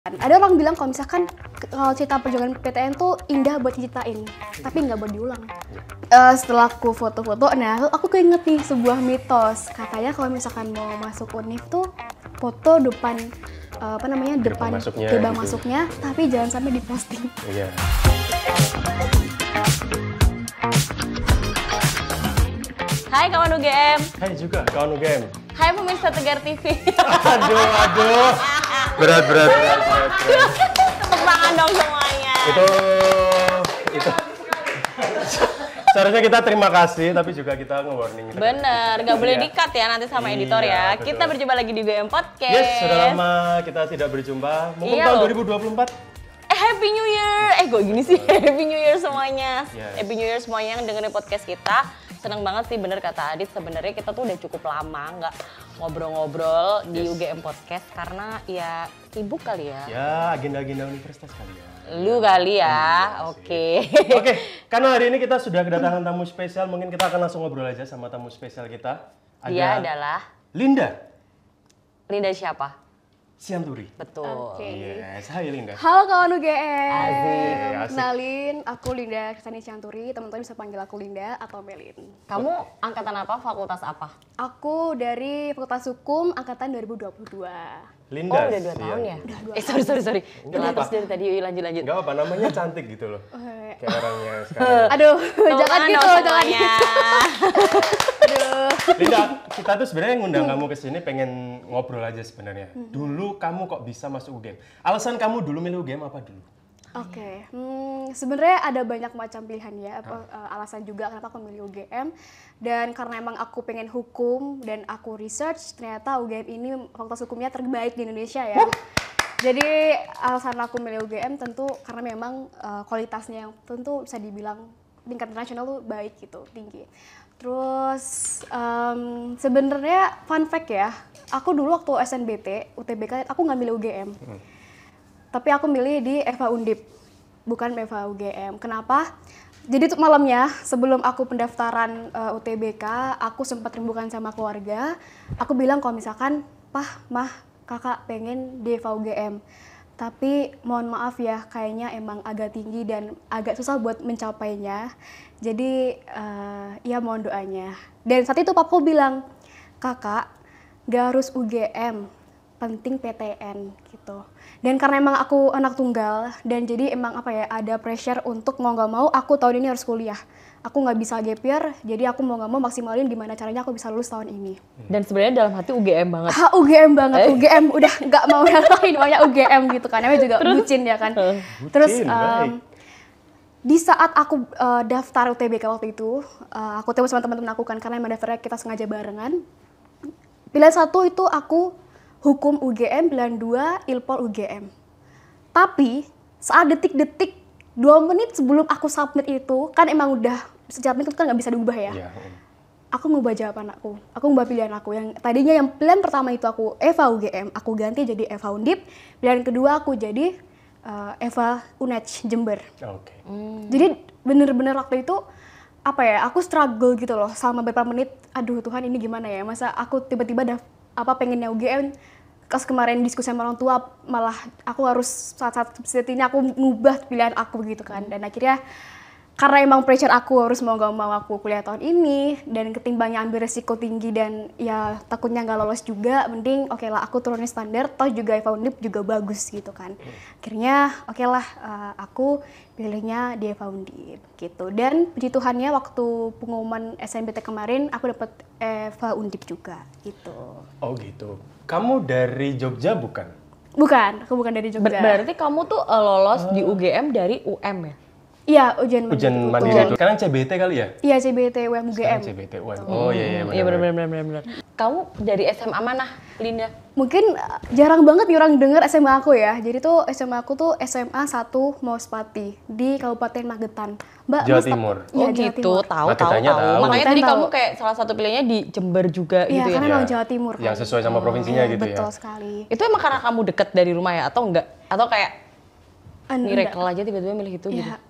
Ada orang bilang kalau misalkan kalau cerita perjuangan PTN tuh indah buat diceritain, tapi nggak buat diulang. Setelah aku foto-foto, nah aku keinget nih sebuah mitos. Katanya kalau misalkan mau masuk UNIF tuh foto depan depan gerbang masuknya, tapi jangan sampai diposting. Iya. Hai kawan UGM. Hai juga kawan UGM. Hai pemirsa Tegar TV. Aduh. Berat. Tepuk tangan dong semuanya. Itu. Seharusnya kita terima kasih, tapi juga kita nge-warning. Bener, nggak boleh di-cut ya nanti sama editor ya. Betul. Kita berjumpa lagi di UGM Podcast. Yes, sudah lama kita tidak berjumpa. Mumpung Iya tahun loh. 2024. Happy New Year. Kok gini sih? Happy New Year semuanya. Yes. Happy New Year semuanya yang dengerin podcast kita. Seneng banget sih, bener kata Adit, sebenarnya kita tuh udah cukup lama nggak ngobrol-ngobrol di UGM Podcast karena ya sibuk kali ya. Ya, agenda-agenda universitas kali ya. Lu kali ya, oke. Oke, karena hari ini kita sudah kedatangan tamu spesial, mungkin kita akan langsung ngobrol aja sama tamu spesial kita. Dia adalah Linda siapa? Sianturi. Betul. Oke. Yes, hai Linda. Halo kawan UGM. Asik. Kenalin, aku Linda Kristani Sianturi. Teman-teman bisa panggil aku Linda atau Melin. Kamu angkatan apa? Fakultas apa? Aku dari Fakultas Hukum angkatan 2022. Linda. Oh, udah 2 tahun ya? Sorry. Telat terus dari tadi, yuk lanjut. Enggak apa, namanya cantik gitu loh. Kayak orangnya sekarang. Aduh, Tepuk jangan tangan gitu, dong jangan semuanya. gitu. Aduh. Linda, kita tuh sebenarnya ngundang kamu ke sini pengen ngobrol aja sebenarnya. Dulu kamu kok bisa masuk UGM? Alasan kamu dulu milih UGM apa dulu? Oke, sebenarnya ada banyak macam pilihan ya, alasan juga kenapa aku milih UGM. Dan karena emang aku pengen hukum dan aku research, ternyata UGM ini fakultas hukumnya terbaik di Indonesia ya. Jadi alasan aku milih UGM tentu karena memang kualitasnya yang tentu bisa dibilang tingkat internasional tuh baik gitu, tinggi. Terus sebenarnya fun fact ya, aku dulu waktu SNBT, UTBK, aku nggak milih UGM. Tapi aku milih di EVA Undip, bukan EVA UGM. Kenapa? Jadi tuh malamnya sebelum aku pendaftaran UTBK, aku sempat rembukan sama keluarga. Aku bilang kalau misalkan, Pah, Mah, Kakak pengen di EVA UGM. Tapi mohon maaf ya, kayaknya emang agak tinggi dan agak susah buat mencapainya. Jadi ya mohon doanya. Dan saat itu papaku bilang, Kakak gak harus UGM, penting PTN gitu. Dan karena emang aku anak tunggal dan jadi emang ada pressure untuk mau nggak mau aku tahun ini harus kuliah. Aku nggak bisa gap year, jadi aku mau nggak mau maksimalin gimana caranya aku bisa lulus tahun ini. Dan sebenarnya dalam hati UGM banget. UGM banget, UGM udah nggak mau yang lain, maunya UGM gitu kan. Namanya juga bucin ya kan. Terus di saat aku daftar UTBK waktu itu, aku temu sama teman-teman aku kan karena emang daftarnya kita sengaja barengan. Pilihan satu itu aku Hukum UGM, pilihan 2 Ilpol UGM. Tapi saat detik-detik 2 menit sebelum aku submit itu, kan emang udah sejak itu kan nggak bisa diubah ya. Iya. Aku ngubah jawaban aku ngubah pilihan aku. Yang tadinya yang pilihan pertama itu aku EVA UGM, aku ganti jadi EVA Undip. Pilihan kedua aku jadi EVA UNED Jember. Oke. Jadi bener-bener waktu itu aku struggle gitu loh selama beberapa menit. Aduh Tuhan, ini gimana ya? Masa aku tiba-tiba pengennya UGM, pas kemarin diskusi sama orang tua malah aku harus saat-saat seperti ini aku ngubah pilihan aku gitu kan. Dan akhirnya karena emang pressure aku harus mau gak mau aku kuliah tahun ini dan ketimbangnya ambil resiko tinggi dan ya takutnya nggak lolos juga, mending oke lah aku turunin standar, toh juga EVA Undip juga bagus gitu kan. Akhirnya oke lah aku pilihnya di EVA Undip gitu. Dan puji Tuhannya waktu pengumuman SNBT kemarin aku dapet EVA Undip juga gitu. Oh gitu. Kamu dari Jogja bukan? Bukan, aku bukan dari Jogja. Berarti kamu tuh lolos di UGM dari UM ya? Iya, ujian mandiri itu. Sekarang CBT kali ya? Iya, CBT UM UGM. Sekarang CBT UM. Oh iya Iya benar. Kamu dari SMA mana, Linda? Mungkin jarang banget nih orang denger SMA aku ya. Jadi tuh SMA aku tuh SMA 1 Mauspati di Kabupaten Magetan. Mbak, Jawa Timur. Iya, Oh Jawa gitu, Timur. tahu. Magetannya tahu. Makanya Magetan tadi tahu. kamu kayak salah satu pilihannya di Jember juga Iya, gitu ya? karena Iya. memang Jawa Timur kan. Yang sesuai sama provinsinya gitu ya? Betul sekali. Itu emang karena kamu deket dari rumah ya atau enggak? Atau kayak miracle Enggak. aja tiba-tiba milih itu gitu? Ya.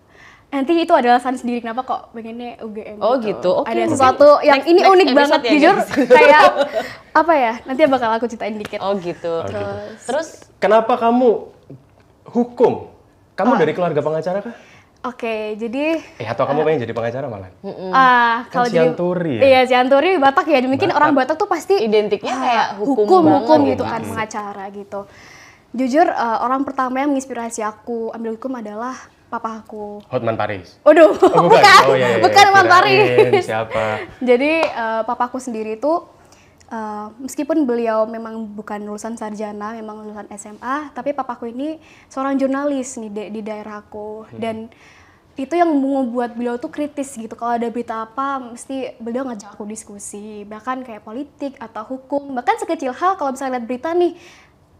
Nanti itu adalah alasan sendiri kenapa kok pengennya UGM. Oh gitu, oke. Ada Mungkin sesuatu yang next- ini next unik episode banget, ya, jujur. guys. Kayak nanti bakal aku ceritain dikit. Oh gitu. Terus Terus Kenapa kamu Hukum. Kamu dari keluarga pengacara kah? Oke, jadi Atau kamu pengen jadi pengacara malah? kalau Cianturi ya? Iya, Cianturi Batak ya. Mungkin orang Batak tuh pasti Identiknya kayak hukum hukum banget gitu kan, pengacara gitu. Jujur orang pertama yang menginspirasi aku ambil hukum adalah papa aku. Hotman Paris. Waduh, bukan. Oh, iya, Bukan Hotman kirain Paris. Siapa? Jadi papaku sendiri tuh meskipun beliau memang bukan lulusan sarjana, memang lulusan SMA, tapi papaku ini seorang jurnalis nih di daerahku. Dan itu yang membuat beliau tuh kritis gitu. Kalau ada berita apa, mesti beliau ngajak aku diskusi. Bahkan kayak politik atau hukum. Bahkan sekecil hal kalau misalnya lihat berita nih,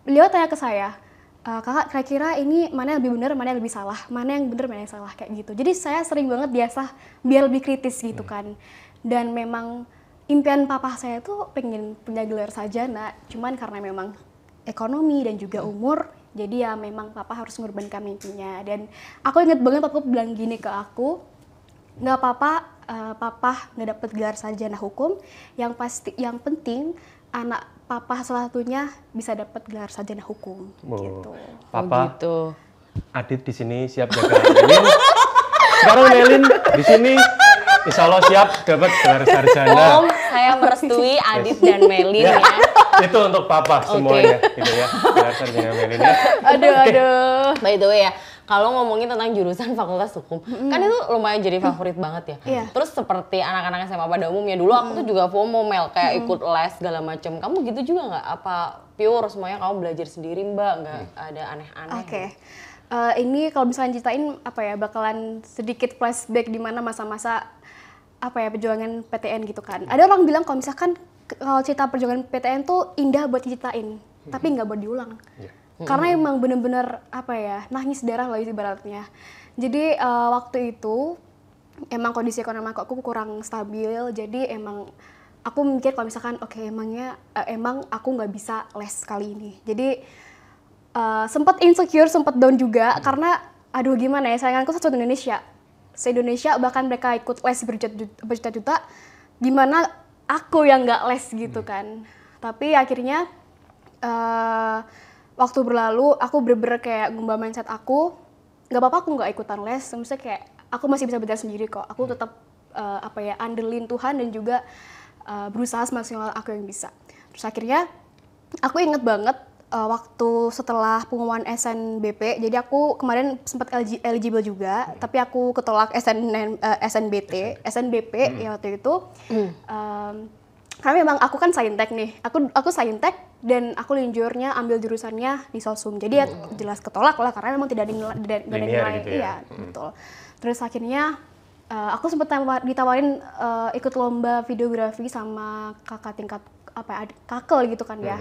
beliau tanya ke saya, kakak kira-kira ini mana yang lebih benar, mana yang lebih salah, mana yang benar, mana yang salah, kayak gitu. Jadi saya sering banget biasa biar lebih kritis gitu kan. Dan memang impian papa saya tuh pengen punya gelar sarjana, cuman karena memang ekonomi dan juga umur, jadi ya memang papa harus mengorbankan mimpinya. Dan aku inget banget papa bilang gini ke aku, nggak apa-apa, papa nggak dapet gelar sarjana hukum, yang penting anak papa salah satunya bisa dapat gelar sarjana hukum. Gitu. Papa, gitu. Adit di sini siap jaga Melin. Sekarang Melin di sini insya Allah siap dapat gelar sarjana. Om, saya merestui Adit dan Melin ya. Itu untuk papa semuanya, gitu ya. Gelar sarjana Melin ya. Aduh. By the way ya, kalau ngomongin tentang jurusan Fakultas Hukum, kan itu lumayan jadi favorit banget ya. Iya. Terus seperti anak-anak SMA pada umumnya, dulu aku tuh juga FOMO Mel, kayak ikut les segala macam. Kamu gitu juga nggak? Apa pure semuanya kamu belajar sendiri Mbak? Nggak ada aneh-aneh? Oke. Ini kalau misalnya ceritain apa ya, bakalan sedikit flashback di mana masa-masa apa ya perjuangan PTN gitu kan. Ada orang bilang kalau misalkan kalau cerita perjuangan PTN tuh indah buat diceritain, tapi nggak buat diulang. Karena emang bener-bener apa ya, nangis darah lah ibaratnya. Jadi waktu itu emang kondisi ekonomi aku kurang stabil, jadi emang aku mikir kalau misalkan emang aku nggak bisa les kali ini. Jadi sempat insecure, sempat down juga karena aduh gimana ya, sainganku satu Indonesia. Se-Indonesia bahkan mereka ikut les berjuta-juta, gimana aku yang nggak les gitu kan. Tapi akhirnya waktu berlalu, aku bener-bener kayak ngubah mindset aku, nggak apa-apa aku nggak ikutan les, maksudnya kayak aku masih bisa belajar sendiri kok. Aku tetap andelin Tuhan dan juga berusaha semaksimal aku yang bisa. Terus akhirnya aku inget banget waktu setelah pengumuman SNBP, jadi aku kemarin sempat eligible juga, tapi aku ketolak SNBP ya waktu itu. Karena memang aku kan saintek nih, aku saintek dan aku linjurnya ambil jurusannya di Sosum, jadi ya jelas ketolak lah karena memang tidak ada nilai gitu ya. Iya, betul. Terus akhirnya aku sempat ditawarin ikut lomba videografi sama kakak tingkat kakel gitu kan ya.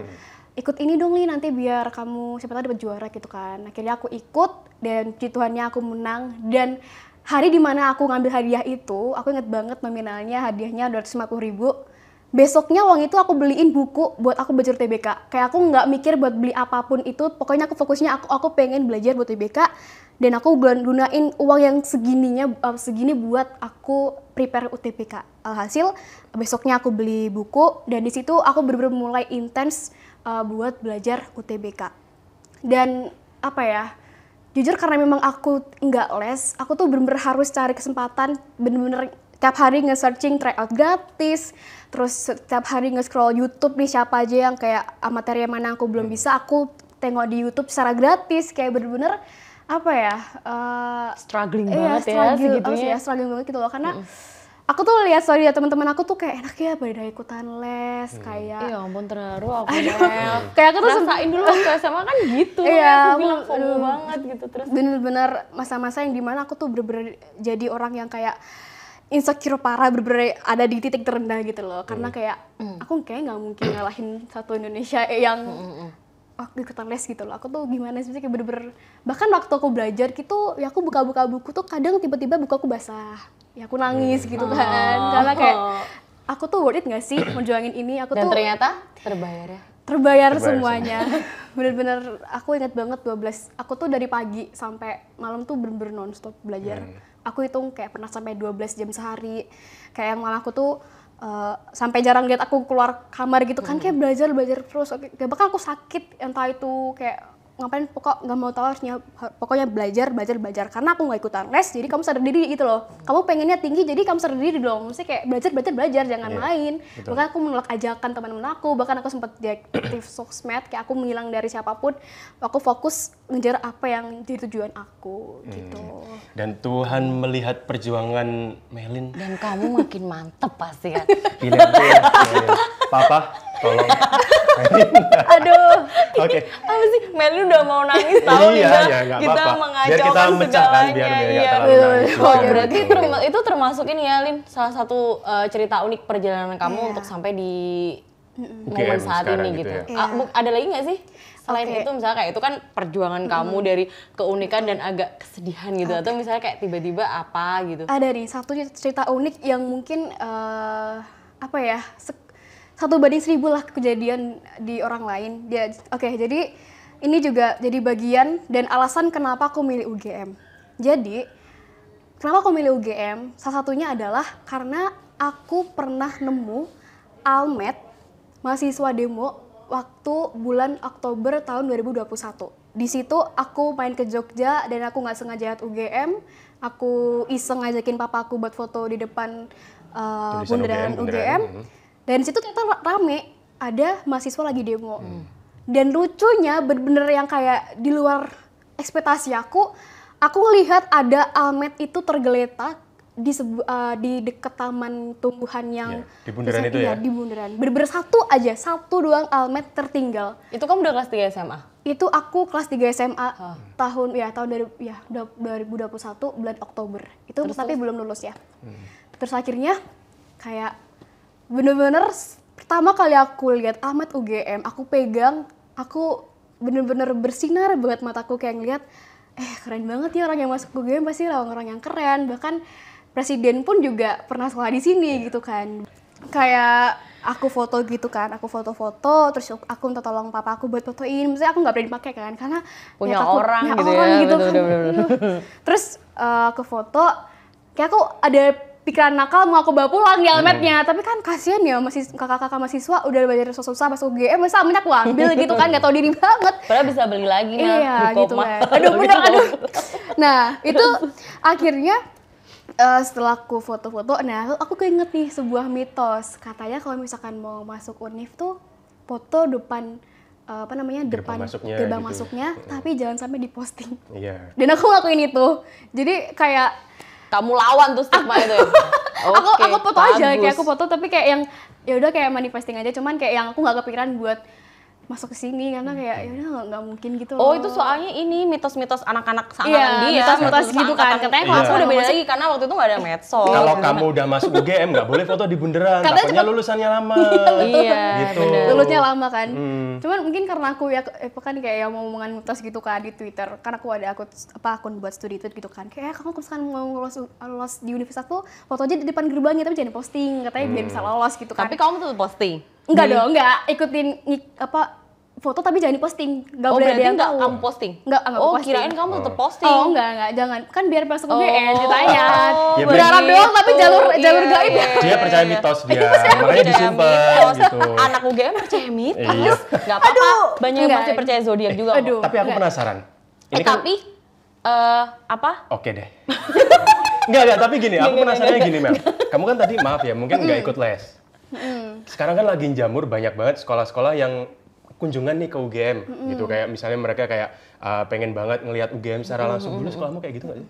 Ikut ini dong Li, nanti biar kamu siapa tahu dapat juara gitu kan. Akhirnya aku ikut dan puji Tuhannya aku menang, dan hari dimana aku ngambil hadiah itu, aku inget banget nominalnya hadiahnya 250.000. Besoknya uang itu aku beliin buku buat aku belajar TBK. Kayak aku nggak mikir buat beli apapun itu, pokoknya aku fokusnya aku pengen belajar buat TBK, dan aku gunain uang yang segini buat aku prepare UTBK. Alhasil besoknya aku beli buku, dan di situ aku bener-bener mulai intens buat belajar UTBK. Dan apa ya, jujur karena memang aku nggak les, aku tuh bener-bener harus cari kesempatan, bener-bener tiap hari nge-searching tryout gratis, terus setiap hari nge-scroll YouTube nih siapa aja yang kayak materi yang mana aku belum bisa, aku tengok di YouTube secara gratis, kayak bener-bener apa ya, struggling banget ya segitunya. Struggling banget gitu loh, karena aku tuh lihat story ya teman-teman aku tuh kayak enak ya pada ikutan les, kayak ya ampun terharu aku. Kayak aku tuh rasain dulu waktu SMA kan gitu. Iya, aku bilang FOMO banget gitu. Terus bener-bener masa-masa yang dimana aku tuh bener-bener jadi orang yang kayak insecure parah, bener-bener ada di titik terendah gitu loh. Karena kayak aku kayak nggak mungkin ngalahin satu Indonesia yang ikutan les gitu loh. Aku tuh gimana sih, kayak bener-bener, bahkan waktu aku belajar gitu ya, aku buka-buka buku tuh kadang tiba-tiba buku aku basah, ya aku nangis gitu kan, karena kayak aku tuh worth it nggak sih menjuangin ini. Dan ternyata terbayar ya. Terbayar semuanya. Bener-bener aku inget banget 12, aku tuh dari pagi sampai malam tuh bener-bener non-stop belajar. Aku hitung kayak pernah sampai 12 jam sehari, kayak yang malah aku tuh sampai jarang lihat aku keluar kamar gitu kan, kayak belajar terus. Bahkan aku sakit, entah itu kayak ngapain nggak mau tahu harusnya pokoknya belajar karena aku nggak ikutan les jadi kamu sadar diri gitu loh. Kamu pengennya tinggi jadi kamu sadar diri dong. Maksudnya kayak belajar jangan main. Betul. Bahkan aku menolak ajakan teman-teman aku, bahkan aku sempat deaktif sosmed, kayak aku menghilang dari siapapun. Aku fokus ngejar apa yang jadi tujuan aku gitu. Dan Tuhan melihat perjuangan Melin. Dan kamu makin mantep pasti kan. Pilihan tuh ya, Melin. Papa, tolong. Aduh. Oke. Apa sih? Melin udah mau nangis tahu Iya, Linda. ya, nggak Kita apa-apa. mengacaukan Biar kita mecahkan, biar nggak Iya. terlalu nangis. Oh, juga, berarti gitu. itu termasuk ini ya, Lin, salah satu cerita unik perjalanan kamu untuk sampai di momen UGM saat sekarang ini gitu gitu. ya. Ada lagi nggak sih? Selain Oke. itu misalnya kayak itu kan perjuangan kamu dari keunikan dan agak kesedihan gitu, atau misalnya kayak tiba-tiba apa gitu. Ada nih satu cerita unik yang mungkin apa ya, 1/1000 lah kejadian di orang lain. Oke, jadi ini juga jadi bagian dan alasan kenapa aku milih UGM. Jadi kenapa aku milih UGM? Salah satunya adalah karena aku pernah nemu almet mahasiswa demo waktu bulan Oktober tahun 2021. Di situ aku main ke Jogja dan aku nggak sengaja lihat UGM. Aku iseng ngajakin papa aku buat foto di depan bundaran UGM. Dan di situ ternyata rame, ada mahasiswa lagi demo. Dan lucunya bener-bener yang kayak di luar ekspektasi aku ngelihat ada almet itu tergeletak di dekat taman tumbuhan yang di bundaran itu ya? Di bundaran. Bener-bener satu doang almet tertinggal. Itu kamu udah kelas 3 SMA? Itu aku kelas 3 2021 bulan Oktober. Itu tapi belum lulus ya. Terus akhirnya kayak bener-bener pertama kali aku lihat almet UGM, aku pegang, aku bener-bener bersinar banget mataku kayak ngeliat keren banget ya orang yang masuk UGM pasti orang-orang yang keren. Bahkan presiden pun juga pernah sekolah di sini gitu kan. Kayak aku foto gitu kan, aku foto-foto, terus aku minta tolong papa aku buat fotoin. Maksudnya aku nggak berani pakai kan, karena Punya ya takut, orang gitu orang ya, gitu betul, kan. betul. Terus aku foto, kayak aku ada pikiran nakal mau aku bawa pulang di almetnya. Tapi kan kasihan ya, kakak-kakak mahasiswa udah belajar susah-susah masuk UGM, masa almetnya aku ambil gitu kan, nggak tahu diri banget. Padahal bisa beli lagi Iya di gitu Koma. kan. Aduh bener, aduh. Nah itu akhirnya setelah aku foto-foto, nah aku keinget nih sebuah mitos. Katanya kalau misalkan mau masuk univ tuh foto depan Gerbang masuknya gerbang gitu. masuknya, tapi jangan sampai diposting. Iya. Dan aku ngelakuin itu. Jadi kayak Kamu lawan tuh stigma itu ya? aku foto aja, bagus. kayak aku foto tapi kayak yang ya udah kayak manifesting aja, cuman kayak yang aku nggak kepikiran buat masuk ke sini karena kayak ya udah nggak mungkin gitu Oh loh. itu soalnya ini mitos-mitos anak-anak seangkatan Iya, dia. mitos-mitos Satu gitu kan. seangkatan. Katanya Kalau kalau aku udah mau beda masuk- lagi karena waktu itu nggak ada medsos. Kalau kamu udah masuk UGM nggak boleh foto di bundaran, Katanya takutnya lulusannya lama. Iya, Gitu. bener. lulusnya lama kan. Cuman mungkin karena aku ya kan kayak yang mau omongan mitos gitu kan di Twitter. Karena aku ada akun buat studi itu gitu kan. Kayak kamu misalkan mau lolos di universitas tuh foto aja di depan gerbangnya tapi jangan posting, katanya biar bisa lolos gitu kan. Tapi kamu tuh posting. enggak dong, enggak ikutin foto tapi jangan diposting. Enggak Oh boleh ada berarti yang nggak tahu. kamu posting? Enggak Oh posting. kirain kamu tetap posting. Oh enggak, jangan. Kan biar masuk UGM Oh, ceritanya. Ya, Berharap begitu. doang tapi jalur gaib. Iya. Dia percaya mitos dia, makanya Percaya disimpan mitos. gitu. Anak UGM percaya mitos. Iya. Nggak apa-apa. Banyak yang Enggak. masih percaya zodiak juga. kok. Aduh. Tapi aku penasaran. Ini kan Tapi apa? oke deh. Enggak, tapi gini, aku penasarannya gini, Mel. Kamu kan tadi maaf ya, mungkin nggak ikut les. Sekarang kan lagi jamur banyak banget sekolah-sekolah yang kunjungan nih ke UGM gitu, kayak misalnya mereka kayak pengen banget ngelihat UGM secara langsung. Dulu sekolahmu kayak gitu nggak sih?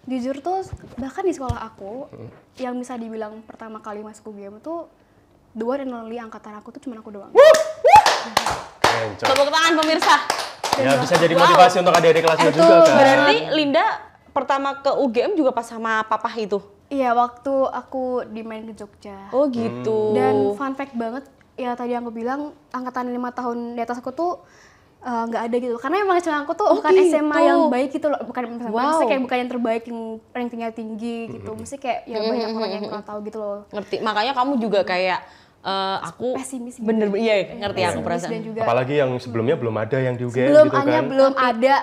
Jujur tuh bahkan di sekolah aku yang bisa dibilang pertama kali masuk UGM tuh the one and only angkatan aku tuh cuma aku doang. Keren, Cok. Tepuk tangan pemirsa. Ya bisa jadi motivasi untuk adik-adik kelasnya juga kan. Berarti Linda pertama ke UGM juga pas sama papa itu? Iya, waktu aku dimain ke Jogja. Oh gitu. Dan fun fact banget, ya tadi aku bilang angkatan 5 tahun di atas aku tuh nggak ada gitu. Karena emang SMA aku tuh bukan gitu. SMA yang baik gitu loh, bukan SMA, Wow. maksudnya kayak bukan yang terbaik yang rankingnya tinggi gitu. Mesti kayak ya banyak orang yang kurang tahu gitu loh. Ngerti. Makanya kamu juga kayak aku Pesimis gitu. bener iya ngerti aku Pesimis perasaan. dan juga Apalagi yang sebelumnya belum ada yang di UGM belum gitu kan. belum ada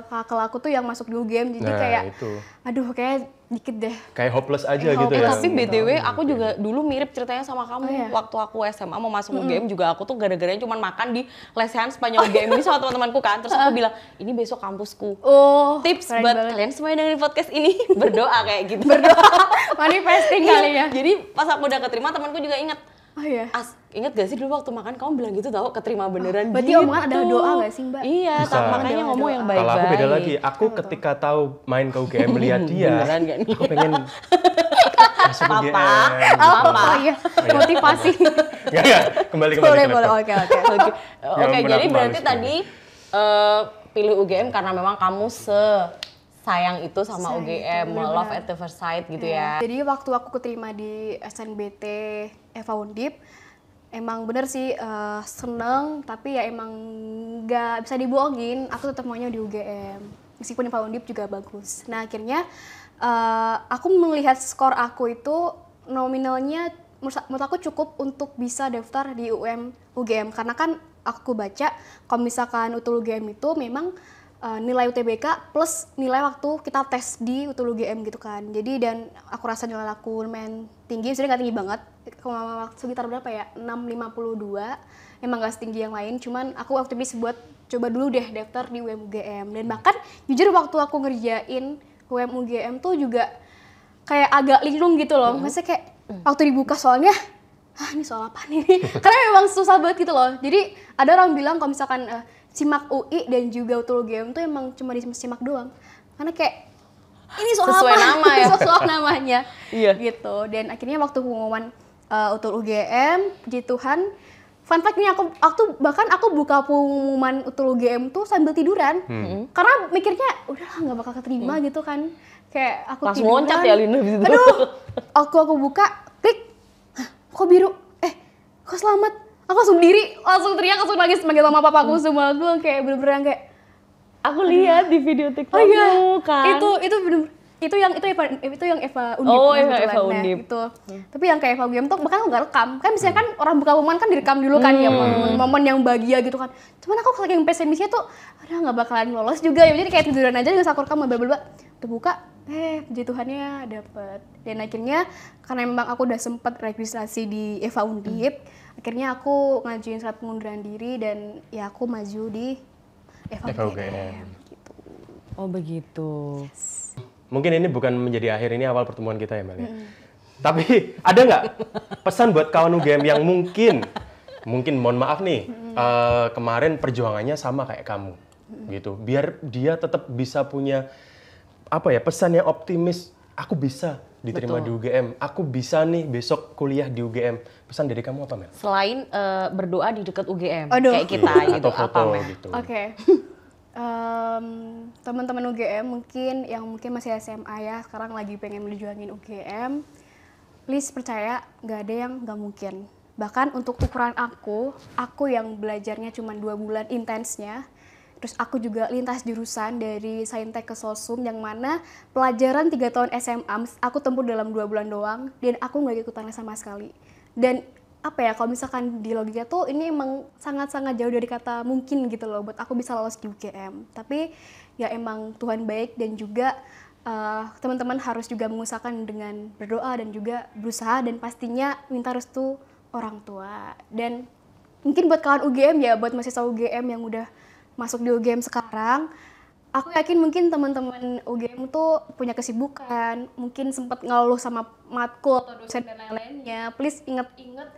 kakak aku tuh yang masuk di UGM, jadi Nah, kayak itu. aduh kayak Dikit deh. Kayak hopeless aja Kayak gitu ya. Tapi BTW aku juga dulu mirip ceritanya sama kamu. Oh, iya? Waktu aku SMA mau masuk UGM juga aku tuh gara-garanya cuma makan di lesehan sepanjang UGM ini sama teman-temanku kan. Terus aku bilang, ini besok kampusku. Oh, Tips keren buat banget. kalian semua yang dengerin podcast ini, berdoa kayak gitu. Manifesting kali ya. Jadi pas aku udah keterima, temanku juga inget. Oh iya. Ingat gak sih dulu waktu makan kamu bilang gitu tau, keterima beneran Berarti gitu. omongan ada doa gak sih, Mbak? Iya, Bisa. makanya ngomong yang baik-baik. Kalau aku beda lagi, aku ketika tahu main ke UGM melihat dia, Beneran gak nih? aku pengen masuk UGM. Papa. gitu. Oh iya, motivasi. Enggak, kembali ke Boleh, laptop. boleh. Oke. Oke, ampun, jadi aku berarti malu tadi pilih UGM karena memang kamu sayang itu sama Sayang UGM, itu, bener-bener. love at the first sight gitu ya. Jadi waktu aku keterima di SNBT Eva Undip, emang bener sih seneng, tapi ya emang nggak bisa dibohongin, aku tetap maunya di UGM. Meskipun Eva Undip juga bagus. Nah akhirnya aku melihat skor aku itu nominalnya menurut aku cukup untuk bisa daftar di UGM. Karena kan aku baca kalau misalkan UTUL UGM itu memang nilai UTBK plus nilai waktu kita tes di UTUL UGM gitu kan. Jadi dan aku rasa nilai aku lumayan tinggi, sebenarnya nggak tinggi banget, sekitar berapa ya, 6,52, emang nggak setinggi yang lain, cuman aku optimis buat coba dulu deh daftar di UGM. Dan bahkan jujur waktu aku ngerjain UGM tuh juga kayak agak linglung gitu loh, maksudnya kayak waktu dibuka soalnya, ini soal apa nih? Karena memang susah banget gitu loh. Jadi ada orang bilang kalau misalkan SIMAK UI dan juga UTUL UGM tuh emang cuma di SIMAK doang. Karena kayak ini soal Sesuai apa? nama ya? Soal namanya. Iya. Gitu. Dan akhirnya waktu pengumuman UTUL UGM, puji Tuhan, fun fact nih aku buka pengumuman UTUL UGM tuh sambil tiduran. Karena mikirnya udahlah nggak bakal keterima gitu kan. Kayak aku Langsung tiduran. loncat ya Linda di situ. Aduh, aku buka, klik, hah, kok biru? Kok selamat? Aku langsung berdiri, langsung teriak, langsung nangis manggil mama papaku semua. Gue kayak bener-bener yang kayak, Aku lihat di video TikTok kan. itu bener, itu yang Eva Undip. Oh, kebetulan. Eva Nah, Undip. gitu. Tapi yang kayak Eva UGM tuh bahkan aku nggak rekam. Kan biasanya kan orang buka pengumuman kan direkam dulu kan ya, momen yang bahagia gitu kan. Cuman aku saking pesimisnya tuh, aduh nggak bakalan lolos juga ya. Jadi kayak tiduran aja nggak usah aku rekam, bla udah buka, puji Tuhannya dapet. Dan akhirnya karena memang aku udah sempet registrasi di Eva Undip, akhirnya aku ngajuin surat pengunduran diri dan ya aku maju di Eva UGM. Gitu. Oh begitu. Mungkin ini bukan menjadi akhir, ini awal pertemuan kita ya Mel ya. Tapi ada nggak pesan buat kawan UGM yang mungkin mohon maaf nih, kemarin perjuangannya sama kayak kamu gitu. Biar dia tetap bisa punya apa ya, pesan yang optimis, aku bisa diterima di UGM, aku bisa nih besok kuliah di UGM. Pesan dari kamu apa Mel? Selain berdoa di dekat UGM, Aduh. kayak kita gitu, Atau foto apa Mel? gitu. Oke. Teman-teman UGM mungkin masih SMA ya, sekarang lagi pengen menjuangin UGM. Please percaya, nggak ada yang nggak mungkin. Bahkan untuk ukuran aku yang belajarnya cuma 2 bulan intensnya, terus aku juga lintas jurusan dari Saintek ke Sosum, yang mana pelajaran 3 tahun SMA aku tempuh dalam 2 bulan doang, dan aku nggak ikutan les sama sekali. Dan apa ya, kalau misalkan di logika tuh ini emang sangat-sangat jauh dari kata mungkin gitu loh buat aku bisa lolos di UGM. Tapi ya emang Tuhan baik, dan juga teman-teman harus juga mengusahakan dengan berdoa dan juga berusaha, dan pastinya minta restu orang tua. Dan mungkin buat kawan UGM ya, buat mahasiswa UGM yang udah masuk di UGM sekarang, aku yakin mungkin teman-teman UGM tuh punya kesibukan, mungkin sempat ngeluh sama matkul atau dosen dan lain-lainnya. Please inget-inget,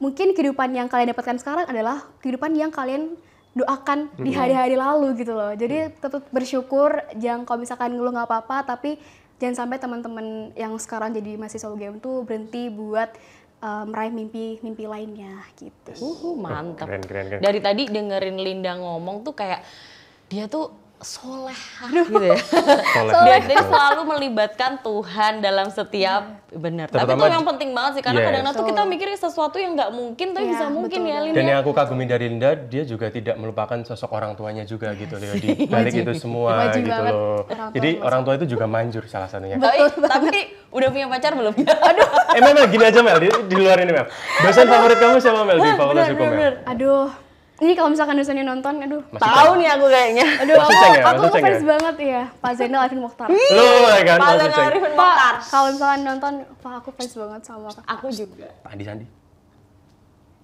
mungkin kehidupan yang kalian dapatkan sekarang adalah kehidupan yang kalian doakan di hari-hari lalu gitu loh. Jadi tetap bersyukur, jangan kalau misalkan ngeluh nggak apa-apa, tapi jangan sampai teman-teman yang sekarang jadi mahasiswa UGM tuh berhenti buat meraih mimpi lainnya gitu. Mantap. Keren. Dari tadi dengerin Linda ngomong tuh kayak dia tuh solehah gitu ya. Dia selalu melibatkan Tuhan dalam setiap benar. Tapi Terutama itu yang penting banget sih, karena yes. kadang-kadang tuh kita mikirin sesuatu yang nggak mungkin tapi Ya, bisa mungkin betul ya banget. Linda. Dan yang aku kagumi dari Linda, dia juga tidak melupakan sosok orang tuanya juga gitu loh, di balik itu semua Wajib gitu banget. loh. Orang tua Jadi masuk. orang tua itu juga manjur salah satunya. Tapi udah punya pacar belum? Aduh. Mel, gini aja Mel, di luar ini Mel. Dosen favorit kamu siapa Mel di Fakultas Hukum Mel? Aduh, Ini kalau misalkan Nusani nonton, aduh. Tahu nih aku kayaknya. Aduh, Mas Uceng ya? aku Mas Uceng fans ya? banget ya. Pak Zainal Arifin Mokhtar. Lu kan Pak Mas Zainal Uceng. Arifin Pak, Mokhtar. kalau misalkan nonton, Pak aku fans banget sama Kak. Aku juga. Andi Sandi.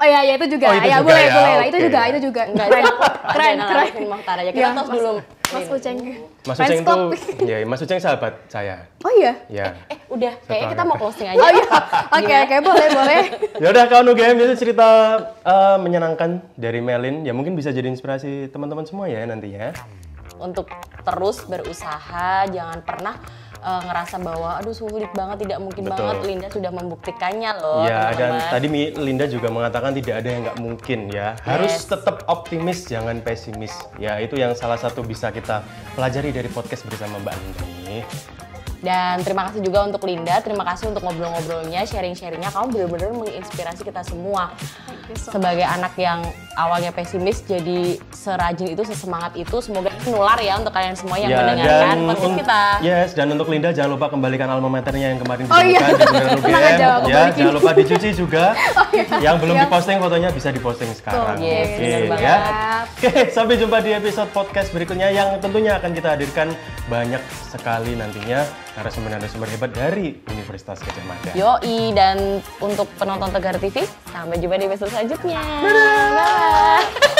Oh iya, ya itu juga. Oh, itu ya juga boleh, ya, boleh lah. oke. Itu juga, itu juga. Enggak, Keren, Pak keren, Zainal keren. Arifin Mokhtar aja. Kita Ya, tos dulu. Mas Uceng. Mas Fans Uceng club. tuh, ya Mas Uceng sahabat saya. Oh iya? Ya. Udah, kayaknya kita mau closing aja. Oh iya. Oke, oke, boleh, boleh. Ya udah kawan UGM itu cerita menyenangkan dari Melin. Ya mungkin bisa jadi inspirasi teman-teman semua ya nantinya. Untuk terus berusaha, jangan pernah ngerasa bahwa aduh sulit banget, tidak mungkin Betul. banget. Linda sudah membuktikannya loh, Ya, dan teman-teman. tadi Linda juga mengatakan tidak ada yang nggak mungkin ya. Harus tetap optimis, jangan pesimis. Ya, itu yang salah satu bisa kita pelajari dari podcast bersama Mbak Linda ini. Dan terima kasih juga untuk Linda, terima kasih untuk ngobrol-ngobrolnya, sharing-sharingnya. Kamu benar-benar menginspirasi kita semua. Sebagai anak yang awalnya pesimis, jadi serajin itu, sesemangat itu. Semoga ini nular ya untuk kalian semua yang mendengarkan podcast kita. Yes, dan untuk Linda jangan lupa kembalikan alma maternya yang kemarin Oh iya. ditemukan di Bundaran UGM. Tenang aja, aku Ya, balikin. jangan lupa dicuci juga. Yang belum Siap. diposting fotonya bisa diposting sekarang. Yes, Oke, benar banget. ya. Oke, sampai jumpa di episode podcast berikutnya yang tentunya akan kita hadirkan banyak sekali nantinya narasumber-narasumber hebat dari Universitas Gadjah Mada. Yoi, dan untuk penonton Tegar TV, sampai jumpa di episode selanjutnya. Dadah!